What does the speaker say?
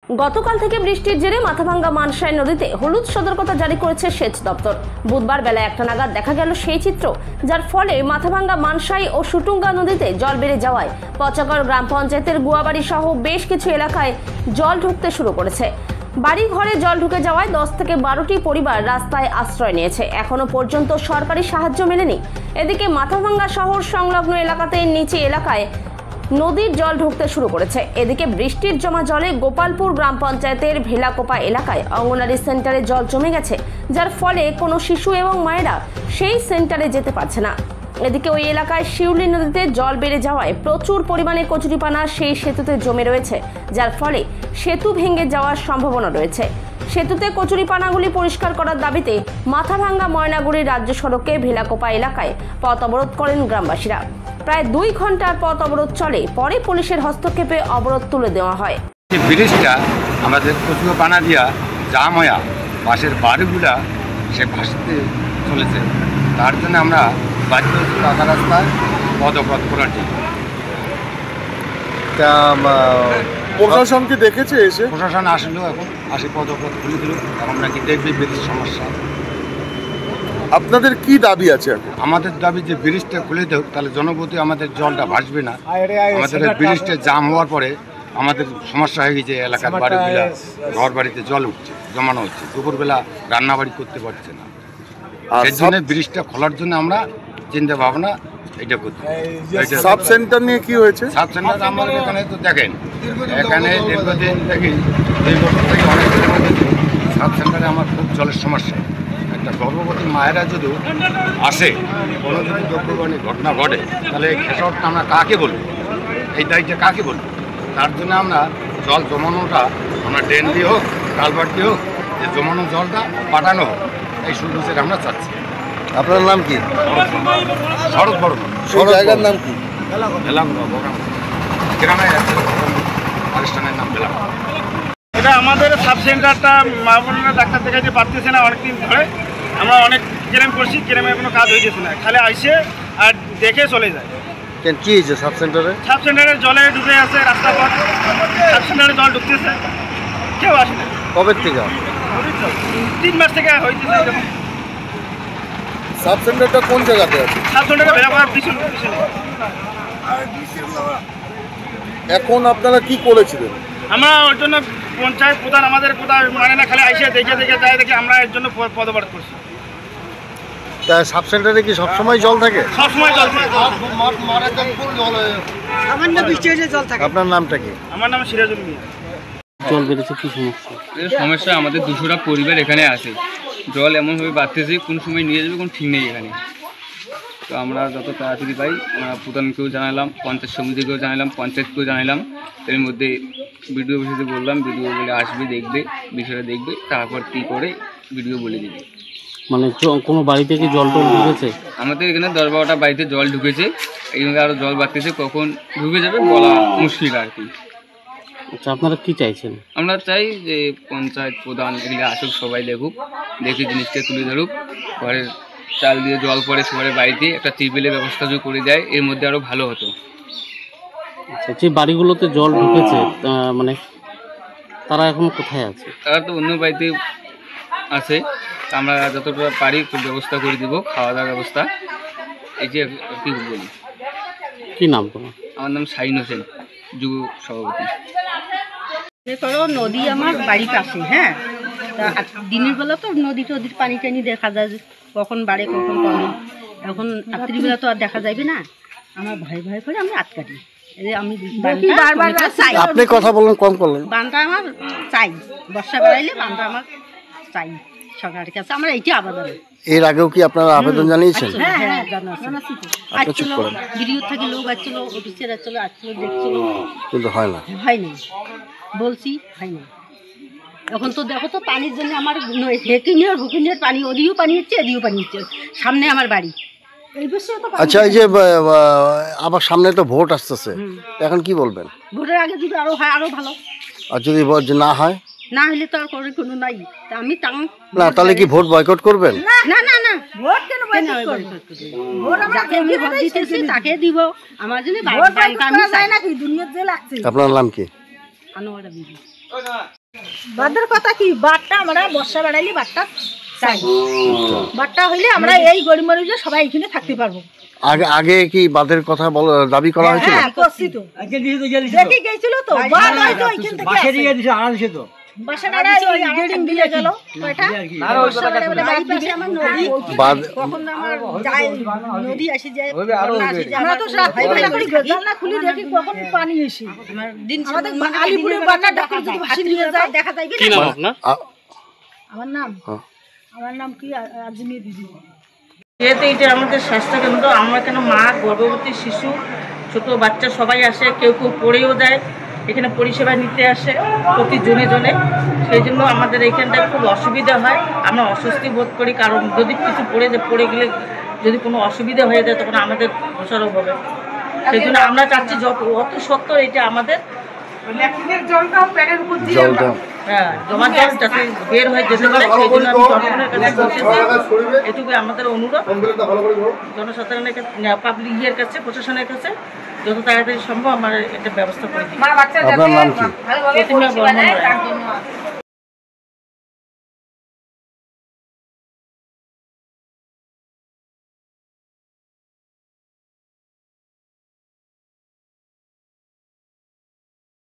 গতকাল থেকে বৃষ্টির জেরে মাথাভাঙ্গা মানসাই নদীতে হলুদ সতর্কতা জারি করেছে সেচ দপ্তর। বুধবার বেলা 1টা নাগাদ দেখা গেল সেই চিত্র, যার ফলে মাথাভাঙ্গা মানসাই ও সুটুঙ্গা নদীতে জল বেড়ে যাওয়ায় পচাগড় গ্রাম পঞ্চায়েতের গুয়াবাড়ি সহ বেশ কিছু এলাকায় জল ঢুকতে শুরু করেছে। বাড়ি ঘরে জল ঢুকে যাওয়ায় 10 থেকে 12টি পরিবার রাস্তায় আশ্রয় নিয়েছে। এখনো পর্যন্ত সরকারি সাহায্য মেলেনি। এদিকে মাথাভাঙ্গা শহর সংলগ্ন এলাকাতে নিচে এলাকায় নদীর জল ঢুকতে শুরু করেছে। এদিকে বৃষ্টির জমা জলে গোপালপুর গ্রাম পঞ্চায়েতের ভেলাকোপা এলাকায় অঙ্গনারী সেন্টারে জল জমে গেছে, যার ফলে কোনো শিশু এবং মায়েরা সেই সেন্টারে যেতে পারছে না। এদিকে ওই এলাকায় শিউলি নদীতে জল বেড়ে যাওয়ায় প্রচুর পরিমাণে কচুরিপানা সেই সেতুতে জমে রয়েছে, যার ফলে সেতু ভেঙে যাওয়ার সম্ভাবনা রয়েছে। সেতুতে কচুরিপানাগুলি পরিষ্কার করার দাবিতে মাথাভাঙ্গা ময়নাগুড়ি রাজ্য সড়কে ভেলাকোপা এলাকায় পথ অবরোধ করেন গ্রামবাসীরা। প্রায় 2 ঘন্টার পথ অবরোধ চলে, পরে পুলিশের হস্তক্ষেপে অবরোধ তুলে দেওয়া হয়। ব্রিজটা আমাদের প্রচুর পানা দিয়া জাম হয়া পাশের বাড়িগুলা সে ভাসতে চলেছে, তার জন্য আমরা বাধ্য হচ্ছি রাখা রাস্তায় পথ অবরোধ করার জন্য। প্রশাসনকে দেখেছে এসে? প্রশাসন আসলো, এখন আসে পথ অবরোধ খুলে দিল, এখন নাকি দেখবে ব্রিজ সমস্যা। আপনাদের কি দাবি আছে এখন? আমাদের দাবি যে ব্রিজটা খুলে দেওক, তাহলে জনপতি আমাদের জলটা ভাসবে না। আমাদের ব্রিজটা জাম হওয়ার পরে আমাদের সমস্যা হয়ে গেছে, এলাকার বাড়িগুলা ঘর বাড়িতে জল উঠছে, জমানো হচ্ছে, দুপুরবেলা রান্নাবাড়ি করতে পারছে না। সেই জন্য ব্রিজটা খোলার জন্য আমরা চিন্তা ভাবনা এটা করছি। সাব সেন্টার নিয়ে কি হয়েছে? সাব সেন্টার আমাদের এখানে তো দেখেন, এখানে দীর্ঘদিন থেকে 2 বছর থেকে অনেক দিনের মধ্যে সাব সেন্টারে আমার খুব জলের সমস্যা। একটা গর্ভবতী মায়েরা যদি আসে, কোনো যদি দ্রব্যবাণী ঘটনা ঘটে, তাহলে এই খেসারতটা আমরা কাকে বলবো, এই দায়িত্বটা কাকে বলবো? তার জন্য আমরা জল জমানোটা আমরা ড্রেন দিয়ে হোক, কালভার্ট দিয়ে হোক, যে জমানো জলটা পাঠানো হোক, এই সুযোগ আমরা চাচ্ছি। আপনার নাম কি? শরৎ বর্মন। জায়গার নাম কি? গ্রামের প্রতিষ্ঠানের নাম ভেলাকোপা। এটা আমাদের সাব সেন্টারটা মা বোনেরা ডাক্তার দেখাতে পারতেছে না অনেকদিন ধরে। আমরা অনেক ক্লেম করছি, ক্লেমে কোনো কাজ হয়ে গেছে না, খালি আইসে আর দেখে চলে যায়। কি হয়েছে সাব সেন্টারে? সাব সেন্টারে জলে ঢুকে আছে রাস্তা পথ, সাব সেন্টারে জল ঢুকতেছে, কেউ আসে না। কবে থেকে? 3 মাস থেকে হইতেছে এরকম। সাব সেন্টারটা কোন জায়গাতে আছে? সাব সেন্টারে ভেলাকোপার পিছনে। এখন আপনারা কি করেছিলেন? আমরা ওর জন্য পঞ্চায়েত প্রধান আমাদের কোথাও মানে না, খালি আইসে দেখে যায়, দেখে আমরা এর জন্য পদবাদ করছি। তা সাব সেন্টারে কি সবসময় জল থাকে? সবসময় জল থাকে। সামান্য বৃষ্টি হলে জল থাকে। আপনার নামটা কি? আমার নাম সিরাজুল মিয়া। জল বেড়েছে, কি সমস্যা? সমস্যা আমাদের 200টা পরিবার এখানে আছে। জল এমনভাবে বাড়তেছে, কোন সময় নিয়ে যাবে কোনো ঠিক নেই এখানে। তো আমরা যত তাড়াতাড়ি পাই আমরা প্রধানকেও জানালাম, পঞ্চায়েত সমিতিকেও জানালাম, পঞ্চায়েতকেও জানালাম। এর মধ্যে বিডিও অফিসে বললাম, বিডিও বলে আসবে, দেখবে, বিষয়টা দেখবে, তারপর কী করে বিডিও বলে দেবে। মানে কোনো বাড়ি থেকে জল টল ঢুকেছে? আমাদের এখানে 10-12টা বাড়িতে জল ঢুকেছে, এইভাবে আরও জল বাড়তেছে, কখন ঢুকে যাবে বলা মুশকিল আর কি। আচ্ছা, আপনারা কি চাইছেন? আমরা চাই যে পঞ্চায়েত প্রধান এগুলো আসুক, সবাই দেখুক, দেখে জিনিসটা তুলে ধরুক। ঘরের চাল দিয়ে জল পড়ে সবার বাড়িতে, একটা টিউবওয়েলের ব্যবস্থা যদি করে দেয় এর মধ্যে আরও ভালো হতো। আচ্ছা, যে বাড়িগুলোতে জল ঢুকেছে মানে তারা এখন কোথায় আছে? তারা তো অন্য বাড়িতে আছে, আমরা যতটা পারি একটু ব্যবস্থা করে দিব, খাওয়া দাওয়ার ব্যবস্থা। এই যে কি বলি। কি নাম তোমার? আমার নাম শাহিন হোসেন, যুব সভাপতি। ধরো নদী আমার বাড়ির পাশে, হ্যাঁ, তা দিনের বেলা তো নদীর পানি টানি দেখা যায়, কখন বাড়ে কখন কমে। এখন রাত্রিবেলা তো আর দেখা যাবে না, আমার ভয় করে আমি আটকাটি। আমি আপনি কথা বললেন, কম করলেন। বানটা আমার চাই, বর্ষা বেড়াইলে বানটা আমার চাই সরকারের কাছে, আমরা এইটি আবেদন। এর আগেও কি আপনারা আবেদন জানিয়েছেন? হ্যাঁ, আসছিল, ভিডিও থেকে লোক আসছিল, অফিসের আসছিল, দেখছিল, কিন্তু হয় না, হয়নি, বলছি হয়নি। এখন তো দেখো তো পানির জন্য আমার হুকিনের পানি, ওদিও পানি হচ্ছে, এদিও পানি হচ্ছে, সামনে আমার বাড়ি। আচ্ছা, এই যে আবার সামনে তো ভোট আসতেছে, এখন কি বলবেন? ভোটের আগে যদি আরো হয় আরো ভালো, আর যদি না হয়, না হলে তো আর কোনো নাই। আমি না, তাহলে কি ভোট বয়কট করবেন? না, ভোট কেন বয়কট করব? যাকে আমি ভোট দিতেছি তাকে দিব। আমার জন্য আমি চাই নাকি দুনিয়ার যে লাগছে। আপনার নাম কি? আনোয়ারা বিবি। বাদের কথা কি বারটা আমরা বর্ষা বেড়াইলে বারটা চাই, বারটা হইলে আমরা এই গরিব মানুষরা সবাই এখানে থাকতে পারবো। আগে আগে কি বাঁধের কথা দাবি করা হয়েছিল? হ্যাঁ করছি তো, দেখি গেছিল তো বাদ হয়তো এখান থেকে বাসাটা ওই গেডিং দিয়ে গেল কয়টা বর্ষা বেড়াইলে বাড়ির পাশে আমার নদী, কখন আমার যায় নদী আসি যায়, আমরা তো রাত বেলা করে জানলা খুলে দেখি কখন পানি এসে আমাদের আলিপুরের বান্না ডাকা যদি ভাসি নিয়ে যায় দেখা যায় কি নাম আপনার? আমার নাম কি আজমির দিদি। যেহেতু এটা আমাদের স্বাস্থ্যকেন্দ্র, আমরা কেন মা, গর্ভবতী শিশু, ছোট বাচ্চা সবাই আসে, কেউ কেউ পড়েও দেয়, এখানে পরিষেবা নিতে আসে প্রতি জনে জনে। সেই জন্য আমাদের এইখানটায় খুব অসুবিধা হয়, আমরা অস্বস্তি বোধ করি, কারণ যদি কিছু পড়ে গেলে যদি কোনো অসুবিধা হয়ে যায় তখন আমাদের দোষারোপ হবে। সেই জন্য আমরা চাচ্ছি অত সত্ত্বর এটা আমাদের জলটাও প্যানের উপর দিয়ে জমা জল যাতে বের হয়ে যেতে পারে, সেই জন্য আমি জনগণের কাছে বসেছি। এটুকু আমাদের অনুরোধ জনসাধারণের কাছে, পাবলিক ইয়ের কাছে, প্রশাসনের কাছে যত তাড়াতাড়ি সম্ভব আমার একটা ব্যবস্থা করে দিই। আপনার নাম কি? প্রতিমা বর্মন রায়।